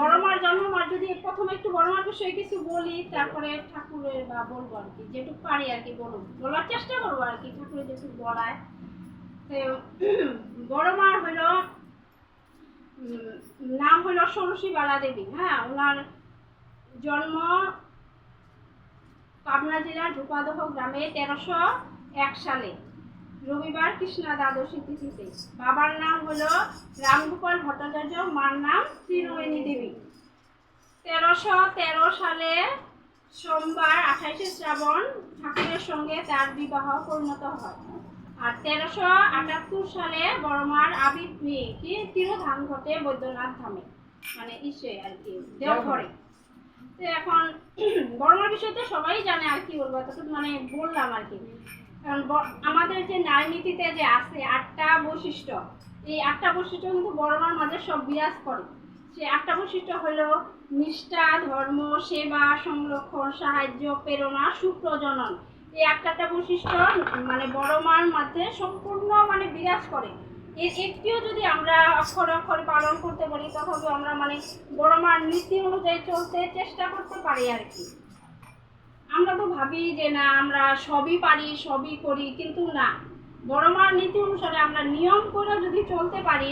বড় মার জন্মমার যদি প্রথমে একটু বড় মার বিষয়ে কিছু বলি, তারপরে ঠাকুরের বা বলবো আর কি, যেটুকু পারি আর কি বলার চেষ্টা করবো আর কি, ঠাকুরের যেটুকু বলায়। বড় মার হইল নাম হইল ষোড়শী বালা দেবী। হ্যাঁ, ওনার জন্ম পাবনা জেলার ধূপাদহ গ্রামে 1301 সালে রবিবার কৃষ্ণা দ্বাদশী তিথিতে। বাবার নাম হলো রামগোপাল ভট্টাচার্য, মার নাম ত্রিনয়নী দেবী। 1313 সালে সোমবার 28শে শ্রাবণ ঠাকুরের সঙ্গে তার বিবাহ পরিণত হয়। আর 1378 সালে বড়মার আবির কি তিরোধান ঘটে বৈদ্যনাথ ধামে, মানে ইসে আর কি দেওঘরে। তো এখন বড়মার বিষয়তে সবাই জানে আর কি বলবো, এতটুকু মানে বললাম আর কি। কারণ আমাদের যে নারী নীতিতে যে আছে 8টা বৈশিষ্ট্য, এই 8টা বৈশিষ্ট্য কিন্তু বড়মার মাঝে সব বিরাজ করে। সে 8টা বৈশিষ্ট্য হলো নিষ্ঠা, ধর্ম, সেবা, সংরক্ষণ, সাহায্য, প্রেরণা, সুপ্রজনন। এই 8টা বৈশিষ্ট্য মানে বড়মার মধ্যে সম্পূর্ণ মানে বিরাজ করে। এর একটিও যদি আমরা অক্ষরে অক্ষরে পালন করতে পারি, তথাপি আমরা মানে বড়মার নীতি অনুযায়ী চলতে চেষ্টা করতে পারি আর কি। আমরা তো ভাবি যে না আমরা সবই পারি, সবই করি, কিন্তু না, বড়মার নীতি অনুসারে আমরা নিয়ম করে যদি চলতে পারি,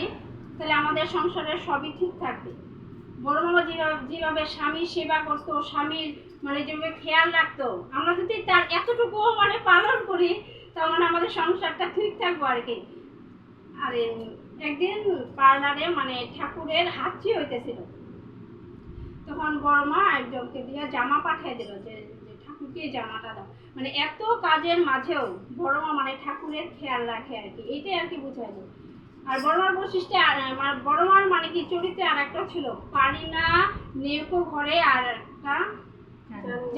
তাহলে আমাদের সংসারের সবই ঠিক থাকবে। বড়মা যেভাবে স্বামীর সেবা করতো, স্বামীর মানে যেভাবে খেয়াল রাখতো, আমরা যদি তার এতটুকু মানে পালন করি, তার মানে আমাদের সংসারটা ঠিক থাকবো আর কি। আর একদিন পার্লারে মানে ঠাকুরের হাঁচি হইতেছিল, তখন বড়মা একজনকে দিয়ে জামা পাঠিয়ে দিল যে ঠাকুরকে জামাটা দাও। মানে এত কাজের মাঝেও বড়মা মানে ঠাকুরের খেয়াল রাখে আর কি, এইটাই আর কি বুঝাই যায়। আর বড়মার বৈশিষ্ট্যে বড়মার মানে কি চরিত্রে আর একটা ছিল, পারি না নেকো ঘরে, আর একটা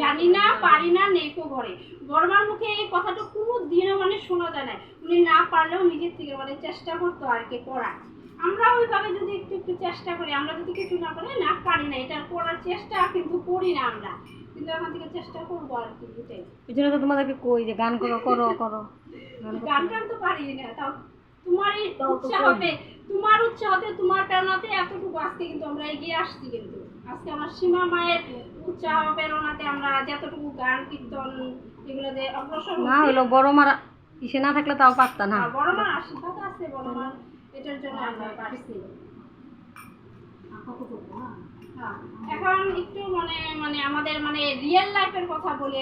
জানি না পারি না নেকো ঘরে। বড়মার মুখে এই কথাটা কোনো দিনও মানে শোনা যায় না, উনি না পারলেও নিজের থেকে মানে চেষ্টা করতো আর কি করার। আমরা ওইভাবে যদি একটু একটু চেষ্টা করি, আমরা যদি কিছু না পারি, না পারি না এটা করার চেষ্টা কিন্তু করি না আমরা, কিন্তু এখন থেকে চেষ্টা করবো আর কি। এটাই এই জন্য তো তোমাদেরকে কই যে গান করো করো করো। গান টান তো পারি না, তাও তোমারই উৎসাহতে, তোমার উৎসাহতে, তোমার প্রেরণাতে এতটুকু আজকে কিন্তু আমরা এগিয়ে আসছি। কিন্তু আজকে আমার সীমা মায়ের উৎসাহ প্রেরণাতে আমরা যতটুকু গান কীর্তন এগুলোতে অগ্রসর না হলো বড়মার ইসে না থাকলে তাও পারতা না। বড়মার আশীর্বাদ আছে, বড়মার এটার জন্য আমরা পারছি। এখন একটু মানে আমাদের মানে রিয়েল লাইফের কথা বলি।